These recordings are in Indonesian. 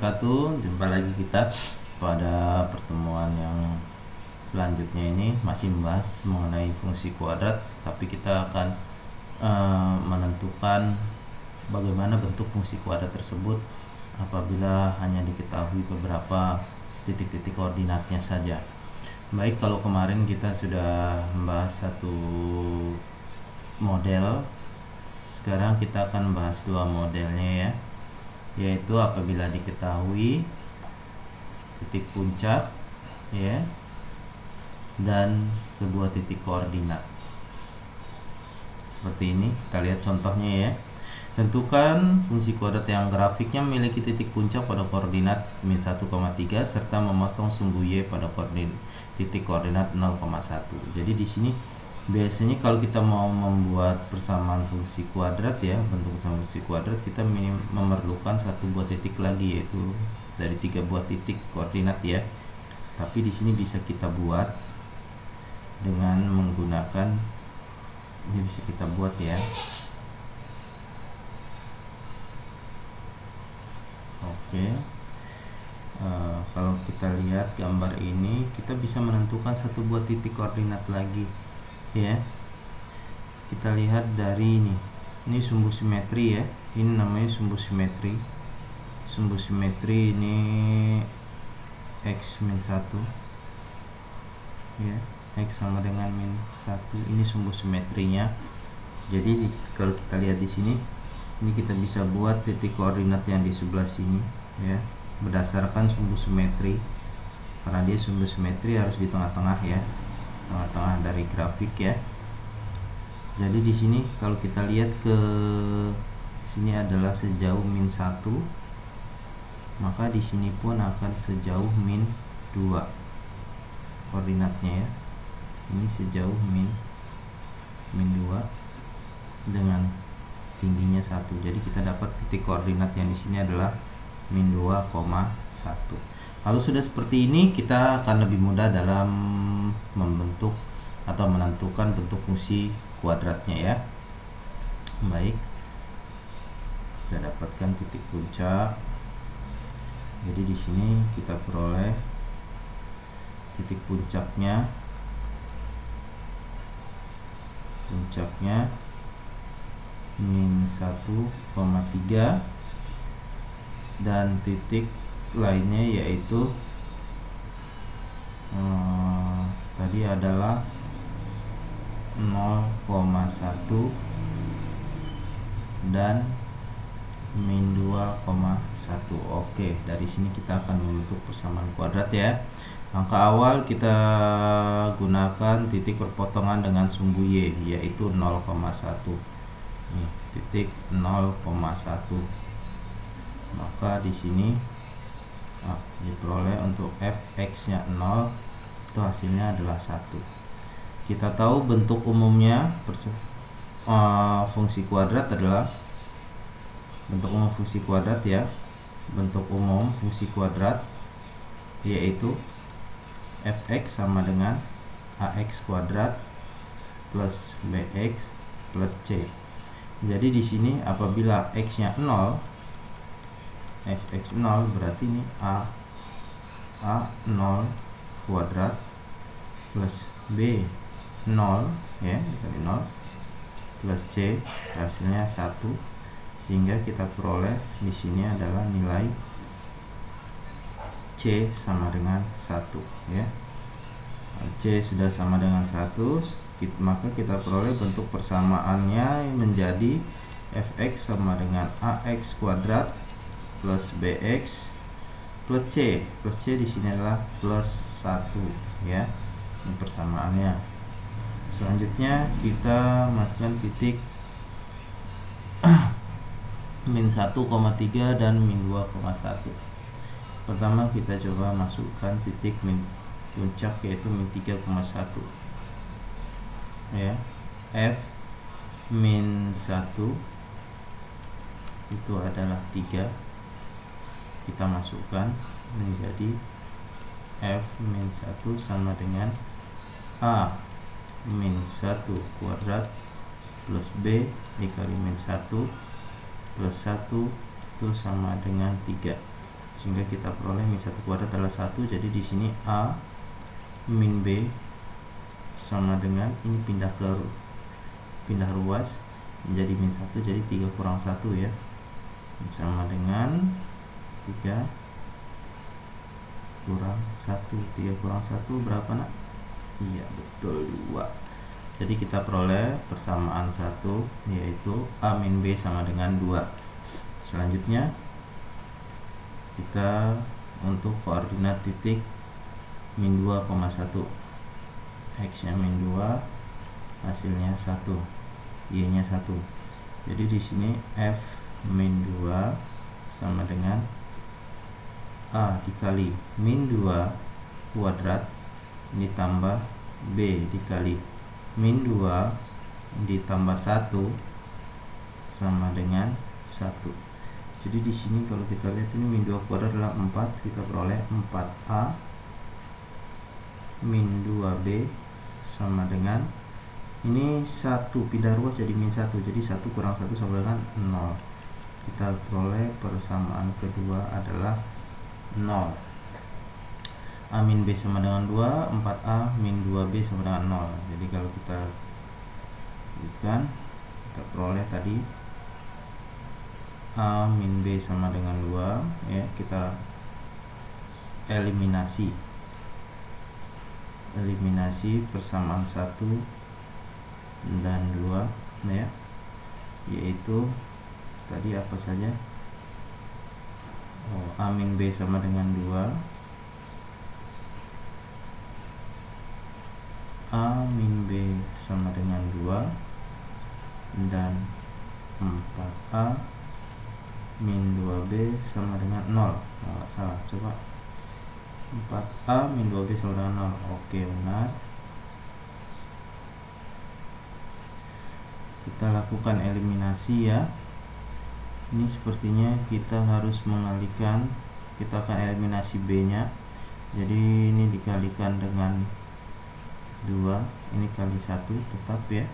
Jumpa lagi kita pada pertemuan yang selanjutnya. Ini masih membahas mengenai fungsi kuadrat, tapi kita akan menentukan bagaimana bentuk fungsi kuadrat tersebut apabila hanya diketahui beberapa titik-titik koordinatnya saja. Baik, kalau kemarin kita sudah membahas satu model, sekarang kita akan membahas dua modelnya, yaitu apabila diketahui titik puncak dan sebuah titik koordinat seperti ini. Kita lihat contohnya. Tentukan fungsi kuadrat yang grafiknya memiliki titik puncak pada koordinat min 1,3 serta memotong sumbu y pada titik koordinat 0,1. Jadi di sini biasanya kalau kita mau membuat persamaan fungsi kuadrat, bentuk persamaan fungsi kuadrat, kita memerlukan satu buah titik lagi, yaitu dari 3 buah titik koordinat Tapi di sini bisa kita buat dengan menggunakan ini, bisa kita buat Oke. Kalau kita lihat gambar ini, kita bisa menentukan satu buah titik koordinat lagi. Kita lihat dari ini sumbu simetri ini namanya sumbu simetri. Sumbu simetri ini x min 1 x sama dengan min 1. Ini sumbu simetrinya. Jadi kalau kita lihat di sini, ini kita bisa buat titik koordinat yang di sebelah sini berdasarkan sumbu simetri, karena dia sumbu simetri harus di tengah-tengah tengah-tengah dari grafik Jadi di sini kalau kita lihat ke sini adalah sejauh min 1, maka di sini pun akan sejauh min 2 koordinatnya Ini sejauh min 2 dengan tingginya 1. Jadi kita dapat titik koordinat yang di sini adalah min 2,1. Kalau sudah seperti ini, kita akan lebih mudah dalam membentuk atau menentukan bentuk fungsi kuadratnya Baik, kita dapatkan titik puncak. Jadi di sini kita peroleh titik puncaknya min 1,3 dan titik lainnya yaitu tadi adalah 0,1 dan min 2,1. Oke, dari sini kita akan membentuk persamaan kuadrat Langkah awal kita gunakan titik perpotongan dengan sumbu y, yaitu 0,1. Titik 0,1. Maka di sini diperoleh untuk fx nya 0, itu hasilnya adalah 1. Kita tahu bentuk umumnya fungsi kuadrat adalah bentuk umum fungsi kuadrat bentuk umum fungsi kuadrat yaitu fx sama dengan ax kuadrat plus bx plus c. Jadi di sini apabila x nya 0, fx 0, berarti ini a 0 kuadrat plus b 0 dikali 0 plus c, hasilnya 1, sehingga kita peroleh di sini adalah nilai c sama dengan 1 C sudah sama dengan 1, maka kita peroleh bentuk persamaannya menjadi fx sama dengan ax kuadrat plus bx plus c. Plus c di sini adalah plus 1 Ini persamaannya. Selanjutnya kita masukkan titik min 1,3 dan min 2,1. Pertama kita coba masukkan titik min puncak, yaitu min 3,1 f min 1 itu adalah 3. Kita masukkan menjadi f min 1 sama dengan a min 1 kuadrat plus b dikali min 1 plus 1 itu sama dengan 3. sehingga kita peroleh min 1 kuadrat adalah 1. Jadi di sini A min B sama dengan, ini pindah ruas menjadi min 1, jadi 3 kurang 1 ya, sama dengan 3 kurang 1. 3 kurang 1 berapa nak? Iya betul, 2. Jadi kita peroleh persamaan 1, yaitu A min B sama dengan 2. Selanjutnya kita untuk koordinat titik min 2,1, X nya min 2, hasilnya 1, Y nya 1. Jadi di sini F min 2 sama dengan A dikali min 2 kuadrat ditambah B dikali min 2 ditambah 1 sama dengan 1. Jadi di sini kalau kita lihat ini min 2 kuadrat adalah 4, kita peroleh 4A min 2B sama dengan, ini 1 pindah ruas jadi min 1, jadi 1 kurang 1 sama dengan 0. Kita peroleh persamaan kedua adalah 0. A min B sama dengan 2, 4A min 2B sama dengan 0. Jadi kalau kita lihatkan, kita peroleh tadi A min B sama dengan 2 ya, kita eliminasi persamaan 1 dan 2 ya, yaitu tadi apa saja? A min B sama dengan 2, A min B sama dengan 2, dan 4A min 2B sama dengan 0. Nggak salah, coba 4A min 2B sama dengan 0. Oke, benar. Kita lakukan eliminasi ya. Ini sepertinya kita harus mengalihkan, kita akan eliminasi B nya. Jadi ini dikalikan dengan 2, ini kali 1 tetap ya,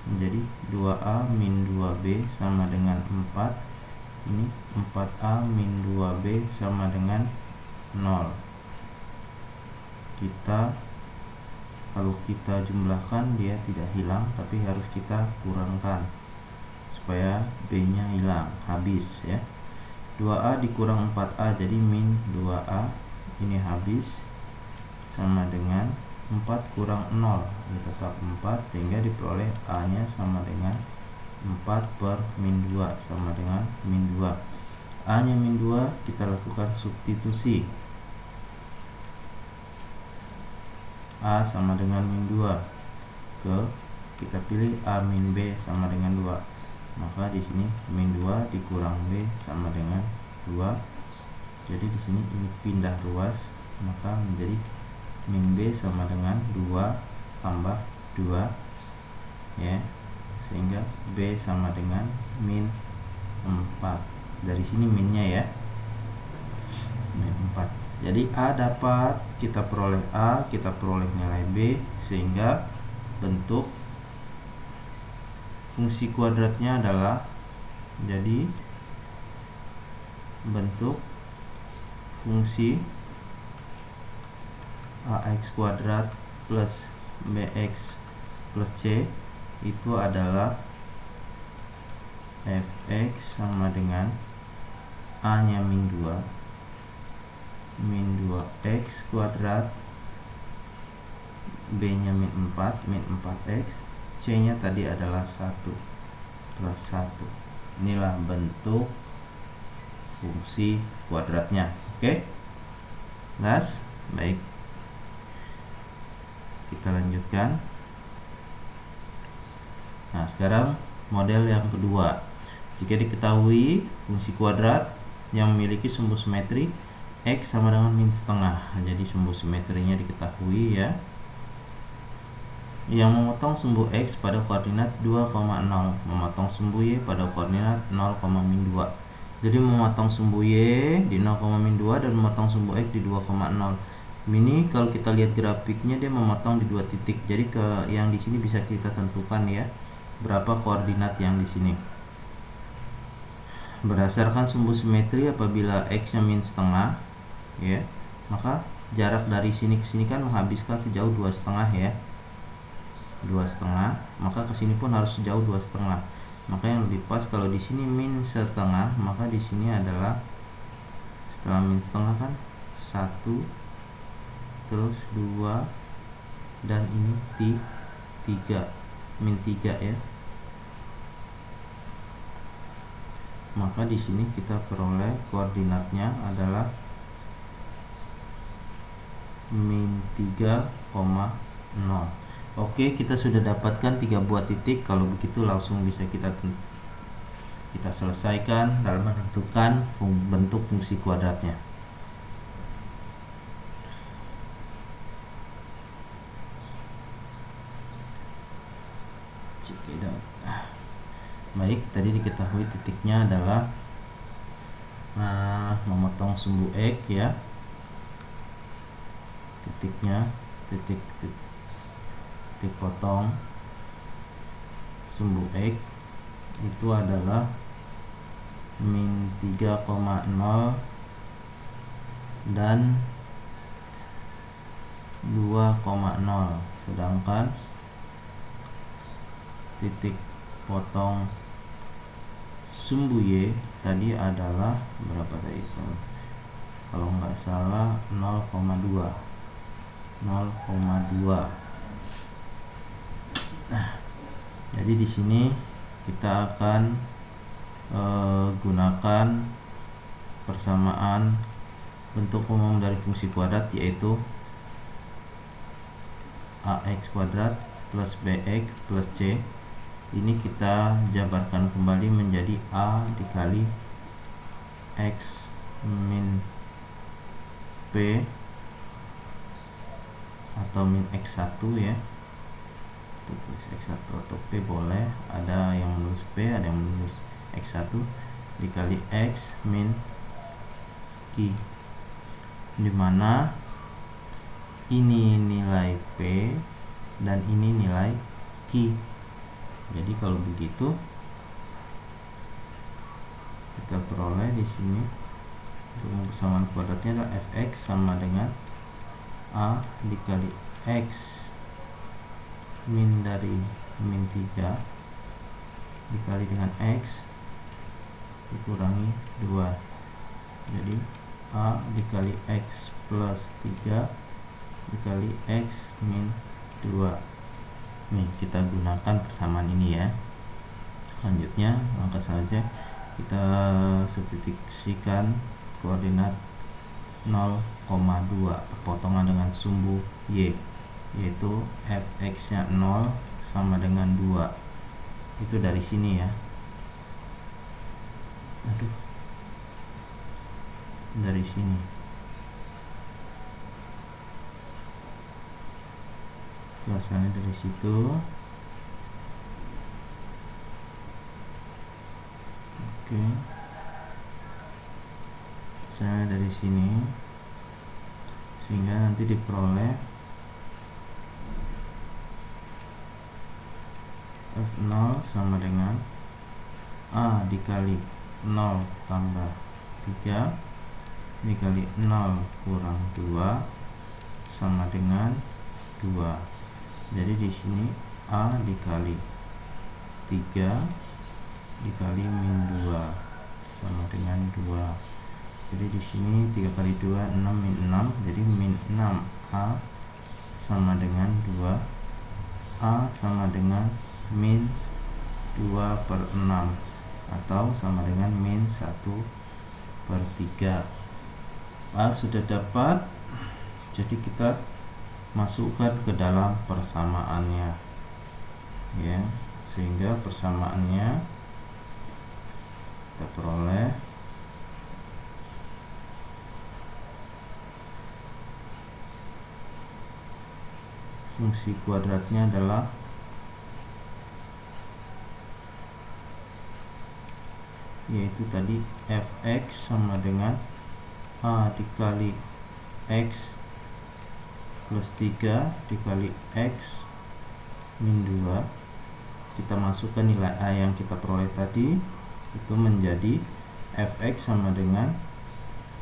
menjadi 2A min 2B sama dengan 4. Ini 4A min 2B sama dengan 0. Kalau kita jumlahkan dia tidak hilang, tapi harus kita kurangkan supaya B nya hilang, habis ya. 2A dikurang 4A jadi min 2A, ini habis, sama dengan 4 kurang 0 ya, tetap 4, sehingga diperoleh A nya sama dengan 4 per min 2 sama dengan min 2. A nya min 2, kita lakukan substitusi, A sama dengan min 2 kita pilih A min B sama dengan 2, maka di sini min 2 dikurang B sama dengan 2. Jadi di sini ini pindah ruas, maka menjadi min B sama dengan 2 tambah 2 ya, sehingga B sama dengan min 4. Dari sini minnya ya, min 4. Jadi A dapat, kita peroleh A, kita peroleh nilai B, sehingga bentuk fungsi kuadratnya adalah, jadi bentuk fungsi AX kuadrat plus BX plus C itu adalah Fx sama dengan A nya min 2 min 2x kuadrat, B nya min 4 min 4x, C nya tadi adalah 1 plus 1. Inilah bentuk fungsi kuadratnya. Oke, jelas? Baik, kita lanjutkan. Nah, sekarang model yang kedua. Jika diketahui fungsi kuadrat yang memiliki sumbu simetri X sama dengan min setengah, jadi sumbu simetrinya diketahui ya, yang memotong sumbu X pada koordinat 2,0, memotong sumbu Y pada koordinat 0,-2. Jadi memotong sumbu Y di 0,-2 dan memotong sumbu X di 2,0. Ini kalau kita lihat grafiknya dia memotong di 2 titik. Jadi yang di sini bisa kita tentukan ya, berapa koordinat yang di sini. berdasarkan sumbu simetri apabila x nya min setengah ya, maka jarak dari sini ke sini kan menghabiskan sejauh 2,5 ya, 2,5, maka ke sini pun harus sejauh 2,5. Maka yang lebih pas kalau di sini min setengah, maka di sini adalah setelah min setengah kan 1, terus 2, dan ini 3, min 3 ya. Maka di sini kita peroleh koordinatnya adalah min 3,0. Oke, kita sudah dapatkan 3 buah titik. Kalau begitu langsung bisa kita selesaikan dalam menentukan bentuk fungsi kuadratnya. Baik, tadi diketahui titiknya adalah memotong sumbu X ya. Titiknya titik potong sumbu X itu adalah min 3,0 dan 2,0, sedangkan titik potong sumbu Y tadi adalah berapa tadi? Kalau nggak salah 0,2. Nah, jadi di sini kita akan gunakan persamaan bentuk umum dari fungsi kuadrat, yaitu ax kuadrat plus bx plus c. Ini kita jabarkan kembali menjadi a dikali x min p atau min x1 ya. Tulis x1 atau p boleh, ada yang menulis p, ada yang menulis x1, dikali x min q, dimana ini nilai p dan ini nilai q. Jadi kalau begitu kita peroleh di sini untuk persamaan kuadratnya adalah fx sama dengan a dikali x min dari min 3 dikali dengan x dikurangi 2. Jadi a dikali x plus 3 dikali x min 2. Nih, kita gunakan persamaan ini ya. Selanjutnya langkah saja kita substitusikan koordinat 0,2 perpotongan dengan sumbu y, yaitu fx nya 0 sama dengan 2. Itu dari sini ya. Dari sini asalnya dari situ. Oke, saya dari sini, sehingga nanti diperoleh f0 sama dengan a dikali 0 tambah 3 dikali 0 kurang 2 sama dengan 2. Jadi di sini a dikali 3 dikali min 2 sama dengan 2. Jadi di sini 3 kali 2 6 min 6. Jadi min 6a sama dengan 2. A sama dengan min 2 per 6 atau sama dengan min 1/3. A sudah dapat. Jadi kita masukkan ke dalam persamaannya ya, sehingga persamaannya kita peroleh fungsi kuadratnya adalah yaitu tadi fx sama dengan a dikali x plus 3 dikali x min 2. Kita masukkan nilai a yang kita peroleh tadi itu menjadi fx sama dengan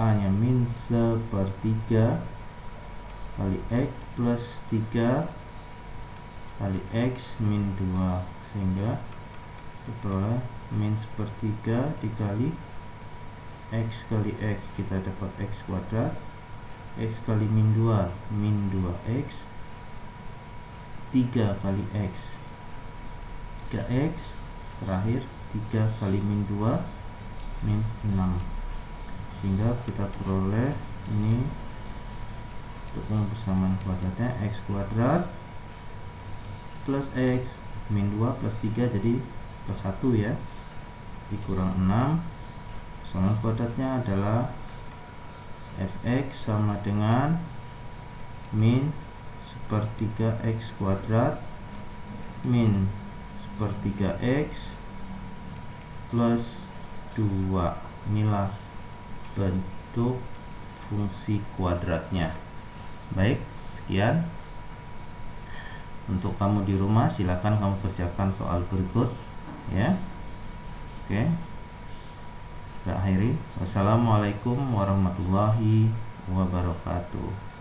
A nya min 1/3 kali x plus 3 kali x min 2, sehingga diperoleh min 1/3 dikali x kali x, kita dapat x kuadrat, x kali min 2 min 2x, 3 kali x 3x, terakhir 3 kali min 2 min 6, sehingga kita peroleh ini untuk persamaan kuadratnya x kuadrat plus x min 2 plus 3 jadi plus 1 ya, dikurang 6, persamaan kuadratnya adalah fx sama dengan min 1/3 x kuadrat min 1/3 x plus 2. Inilah bentuk fungsi kuadratnya. Baik, sekian untuk kamu di rumah, silakan kamu kerjakan soal berikut ya. Oke, kita akhiri. Wassalamualaikum warahmatullahi wabarakatuh.